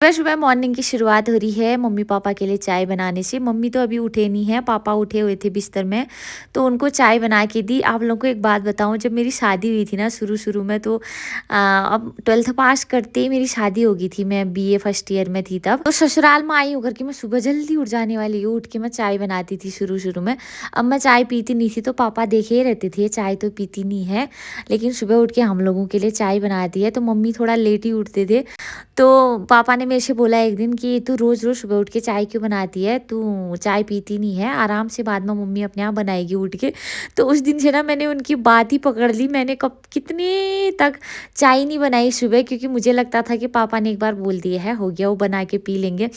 सुबह सुबह मॉर्निंग की शुरुआत हो रही है मम्मी पापा के लिए चाय बनाने से। मम्मी तो अभी उठे नहीं है, पापा उठे हुए थे बिस्तर में, तो उनको चाय बना के दी। आप लोगों को एक बात बताऊं, जब मेरी शादी हुई थी ना शुरू शुरू में, तो अब 12th पास करते ही मेरी शादी हो गई थी। मैं बीए फर्स्ट ईयर में थी तब। तो ससुराल में आई होकर के मैं सुबह जल्दी उठ जाने वाली हूँ, उठ के मैं चाय बनाती थी शुरू शुरू में। अब मैं चाय पीती नहीं थी, तो पापा देखे ही रहते थे चाय तो पीती नहीं है, लेकिन सुबह उठ के हम लोगों के लिए चाय बनाती है। तो मम्मी थोड़ा लेट ही उठते थे, तो पापा ने मेरे से बोला एक दिन कि तू रोज़ रोज़ सुबह उठ के चाय क्यों बनाती है, तू चाय पीती नहीं है, आराम से बाद में मम्मी अपने आप बनाएगी उठ के। तो उस दिन से ना मैंने उनकी बात ही पकड़ ली। मैंने कब कितने तक चाय नहीं बनाई सुबह, क्योंकि मुझे लगता था कि पापा ने एक बार बोल दिया है, हो गया वो बना के पी लेंगे।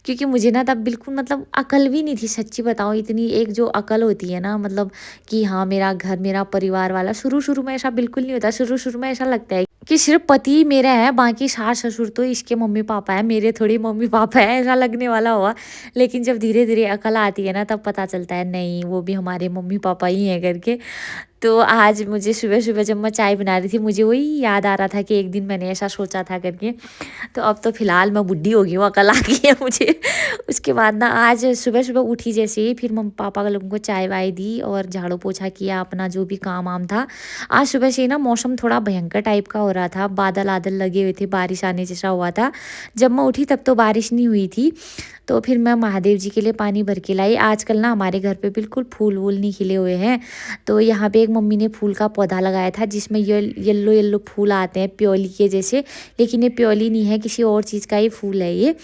क्योंकि मुझे ना तब बिल्कुल मतलब अकल भी नहीं थी, सच्ची बताऊँ। इतनी एक जो अकल होती है ना, मतलब कि हाँ मेरा घर मेरा परिवार वाला, शुरू शुरू में ऐसा बिल्कुल नहीं होता। शुरू शुरू में ऐसा लगता है कि सिर्फ पति मेरा है, बाकी सास ससुर तो इसके मम्मी पापा है, मेरे थोड़ी मम्मी पापा है, ऐसा लगने वाला हुआ। लेकिन जब धीरे धीरे अकल आती है ना, तब पता चलता है नहीं, वो भी हमारे मम्मी पापा ही हैं करके। तो आज मुझे सुबह सुबह जब मैं चाय बना रही थी, मुझे वही याद आ रहा था कि एक दिन मैंने ऐसा सोचा था करके। तो अब तो फिलहाल मैं बुढ़ी हो गई हूँ, अकल आ गई है मुझे। उसके बाद ना आज सुबह सुबह उठी जैसे ही, फिर मम्मी पापा के लोगों को चाय वाय दी और झाड़ू पोछा किया, अपना जो भी काम वाम था। आज सुबह से ही ना मौसम थोड़ा भयंकर टाइप का हो रहा था, बादल आदल लगे हुए थे, बारिश आने जैसा हुआ था। जब मैं उठी तब तो बारिश नहीं हुई थी। तो फिर मैं महादेव जी के लिए पानी भर के लाई। आजकल ना हमारे घर पे बिल्कुल फूल वूल नहीं खिले हुए हैं। तो यहाँ पे एक मम्मी ने फूल का पौधा लगाया था, जिसमें येल्लो येल्लो फूल आते हैं प्योली के जैसे, लेकिन ये प्योली नहीं है, किसी और चीज़ का ही फूल है ये।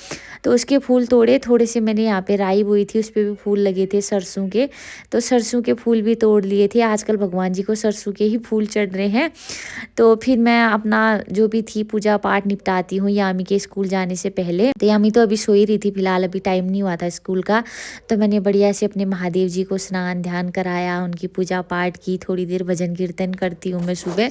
तो उसके फूल तोड़े, थोड़े से मैंने यहाँ पे राई बोई थी, उस पर भी फूल लगे थे सरसों के, तो सरसों के फूल भी तोड़ लिए थे। आजकल भगवान जी को सरसों के ही फूल चढ़ रहे हैं। तो फिर मैं अपना जो भी थी पूजा पाठ निपटाती हूँ यामी के स्कूल जाने से पहले। तो यामी तो अभी सो ही रही थी फिलहाल, अभी टाइम नहीं हुआ था स्कूल का। तो मैंने बढ़िया से अपने महादेव जी को स्नान ध्यान कराया, उनकी पूजा पाठ की, थोड़ी देर भजन कीर्तन करती हूँ मैं सुबह।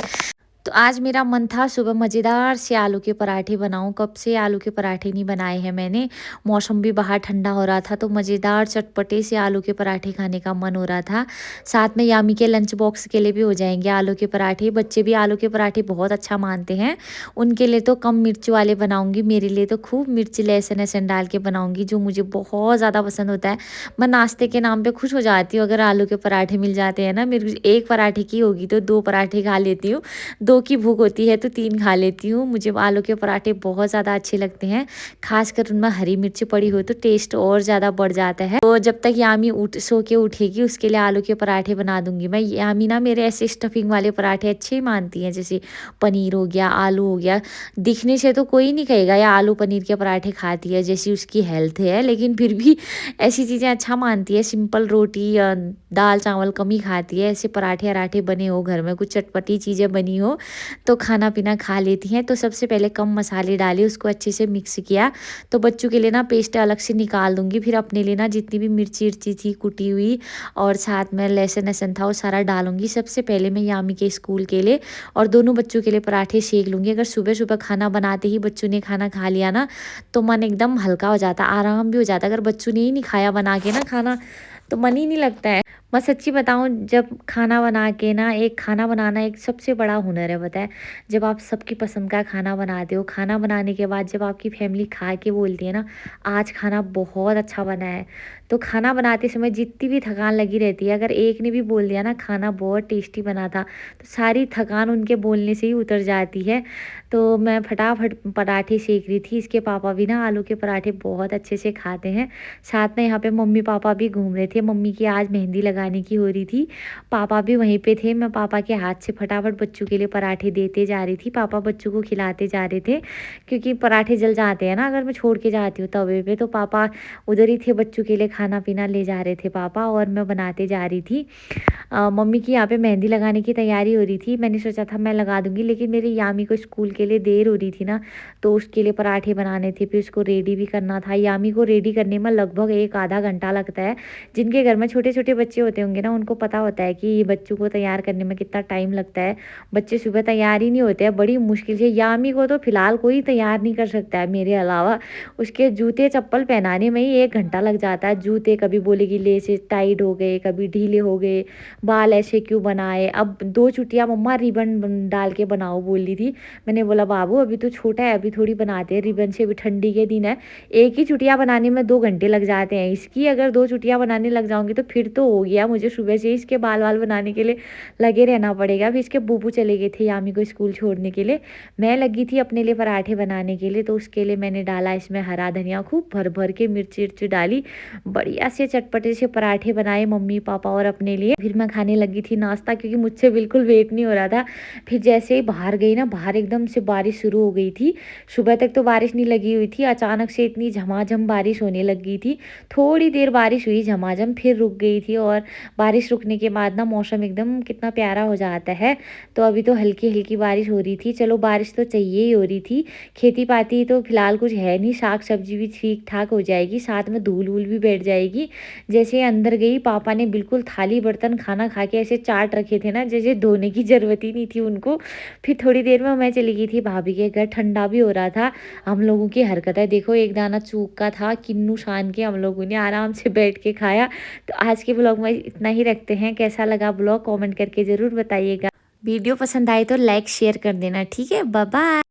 तो आज मेरा मन था सुबह मज़ेदार से आलू के पराठे बनाऊं। कब से आलू के पराठे नहीं बनाए हैं मैंने। मौसम भी बाहर ठंडा हो रहा था, तो मज़ेदार चटपटे से आलू के पराठे खाने का मन हो रहा था। साथ में यामी के लंच बॉक्स के लिए भी हो जाएंगे आलू के पराठे। बच्चे भी आलू के पराठे बहुत अच्छा मानते हैं। उनके लिए तो कम मिर्च वाले बनाऊंगी, मेरे लिए तो खूब मिर्च लहसुन वहसुन डाल के बनाऊंगी, जो मुझे बहुत ज़्यादा पसंद होता है। मैं नाश्ते के नाम पे खुश हो जाती हूँ अगर आलू के पराठे मिल जाते हैं ना। मेरे एक पराठे की होगी तो दो पराठे खा लेती हूँ, दो की भूख होती है तो तीन खा लेती हूँ। मुझे आलू के पराठे बहुत ज़्यादा अच्छे लगते हैं, खासकर उनमें हरी मिर्च पड़ी हो तो टेस्ट और ज़्यादा बढ़ जाता है। तो जब तक यामी उठ सो के उठेगी, उसके लिए आलू के पराठे बना दूंगी मैं। यामी ना मेरे ऐसे स्टफिंग वाले पराठे अच्छे ही मानती हैं, जैसे पनीर हो गया, आलू हो गया। दिखने से तो कोई नहीं कहेगा या आलू पनीर के पराठे खाती है, जैसी उसकी हेल्थ है, लेकिन फिर भी ऐसी चीज़ें अच्छा मानती है। सिंपल रोटी या दाल चावल कम ही खाती है, ऐसे पराठे अराठे बने हो घर में, कुछ चटपटी चीज़ें बनी हो तो खाना पीना खा लेती हैं। तो सबसे पहले कम मसाले डाले, उसको अच्छे से मिक्स किया। तो बच्चों के लिए ना पेस्ट अलग से निकाल दूंगी, फिर अपने लिए ना जितनी भी मिर्ची उर्ची थी कुटी हुई और साथ में लहसुन वहसुन था वो सारा डालूंगी। सबसे पहले मैं यामी के स्कूल के लिए और दोनों बच्चों के लिए पराठे सेक लूँगी। अगर सुबह सुबह खाना बनाते ही बच्चों ने खाना खा लिया ना, तो मन एकदम हल्का हो जाता, आराम भी हो जाता। अगर बच्चों ने ही नहीं खाया बना के ना खाना, तो मन ही नहीं लगता है। मैं सच्ची बताऊँ, जब खाना बना के ना, एक खाना बनाना एक सबसे बड़ा हुनर है, पता है। जब आप सबकी पसंद का खाना बनाते हो, खाना बनाने के बाद जब आपकी फैमिली खा के बोलती है ना आज खाना बहुत अच्छा बना है, तो खाना बनाते समय जितनी भी थकान लगी रहती है, अगर एक ने भी बोल दिया ना खाना बहुत टेस्टी बना था, तो सारी थकान उनके बोलने से ही उतर जाती है। तो मैं फटाफट पराठे सेक रही थी। इसके पापा भी ना आलू के पराठे बहुत अच्छे से खाते हैं। साथ में यहाँ पे मम्मी पापा भी घूम रहे थे, मम्मी की आज मेहंदी लगाने की हो रही थी, पापा भी वहीं पे थे। मैं पापा के हाथ से फटाफट बच्चों के लिए पराठे देते जा रही थी, पापा बच्चों को खिलाते जा रहे थे, क्योंकि पराठे जल जाते हैं ना अगर मैं छोड़ के जाती हूँ तवे पे। तो पापा उधर ही थे, बच्चों के लिए खाना पीना ले जा रहे थे पापा, और मैं बनाते जा रही थी। मम्मी की यहाँ पे मेहंदी लगाने की तैयारी हो रही थी। मैंने सोचा था मैं लगा दूंगी, लेकिन मेरी यामी को स्कूल के लिए देर हो रही थी ना, तो उसके लिए पराठे बनाने थे, फिर उसको रेडी भी करना था। यामी को रेडी करने में लगभग एक आधा घंटा लगता है। जिनके घर में छोटे छोटे बच्चे होते होंगे ना, उनको पता होता है कि ये बच्चों को तैयार करने में कितना टाइम लगता है। बच्चे सुबह तैयार ही नहीं होते हैं, बड़ी मुश्किल से। यामी को तो फिलहाल कोई तैयार नहीं कर सकता है मेरे अलावा। उसके जूते चप्पल पहनाने में ही 1 घंटा लग जाता है। जूते कभी बोलेगी लेसेस टाइट हो गए, कभी ढीले हो गए, बाल ऐसे क्यों बनाए। अब 2 चुटिया मम्मा रिबन डाल के बनाओ बोल रही थी। मैंने बोला बाबू अभी तो छोटा है, अभी थोड़ी बनाते हैं रिबन से, अभी ठंडी के दिन है। एक ही चुटिया बनाने में 2 घंटे लग जाते हैं। इसकी अगर 2 चुटिया बनाने लग जाऊंगी तो फिर तो हो गया, मुझे सुबह से इसके बाल वाल बनाने के लिए लगे रहना पड़ेगा। फिर इसके बूबू चले गए थे यामी को स्कूल छोड़ने के लिए। मैं लगी थी अपने लिए पराठे बनाने के लिए, तो उसके लिए मैंने डाला इसमें हरा धनिया, खूब भर भर के मिर्च विर्च डाली, बढ़िया से चटपटे से पराठे बनाए मम्मी पापा और अपने लिए। फिर मैं खाने लगी थी नाश्ता, क्योंकि मुझसे बिल्कुल वेट नहीं हो रहा था। फिर जैसे ही बाहर गई ना, बाहर एकदम से बारिश शुरू हो गई थी। सुबह तक तो बारिश नहीं लगी हुई थी, अचानक से इतनी झमाझम बारिश होने लग गई थी। थोड़ी देर बारिश हुई झमाझम, फिर रुक गई थी। और बारिश रुकने के बाद ना मौसम एकदम कितना प्यारा हो जाता है। तो अभी तो हल्की हल्की बारिश हो रही थी। चलो बारिश तो चाहिए ही हो रही थी। खेती पाती तो फिलहाल कुछ है नहीं, साग सब्जी भी ठीक ठाक हो जाएगी, साथ में धूल वूल भी बैठ जाएगी। जैसे अंदर गई, पापा ने बिल्कुल थाली बर्तन खाना खा के ऐसे चाट रखे थे ना, जैसे धोने की ज़रूरत ही नहीं थी उनको। फिर थोड़ी देर में मैं चली गई थी भाभी के घर, ठंडा भी हो रहा था। हम लोगों की हरकत है देखो, एक दाना चूक का था, किन्नू शान के हम लोगों ने आराम से बैठ के खाया। तो आज के ब्लॉग में इतना ही रखते हैं। कैसा लगा ब्लॉग कमेंट करके ज़रूर बताइएगा। वीडियो पसंद आए तो लाइक शेयर कर देना, ठीक है। Bye bye.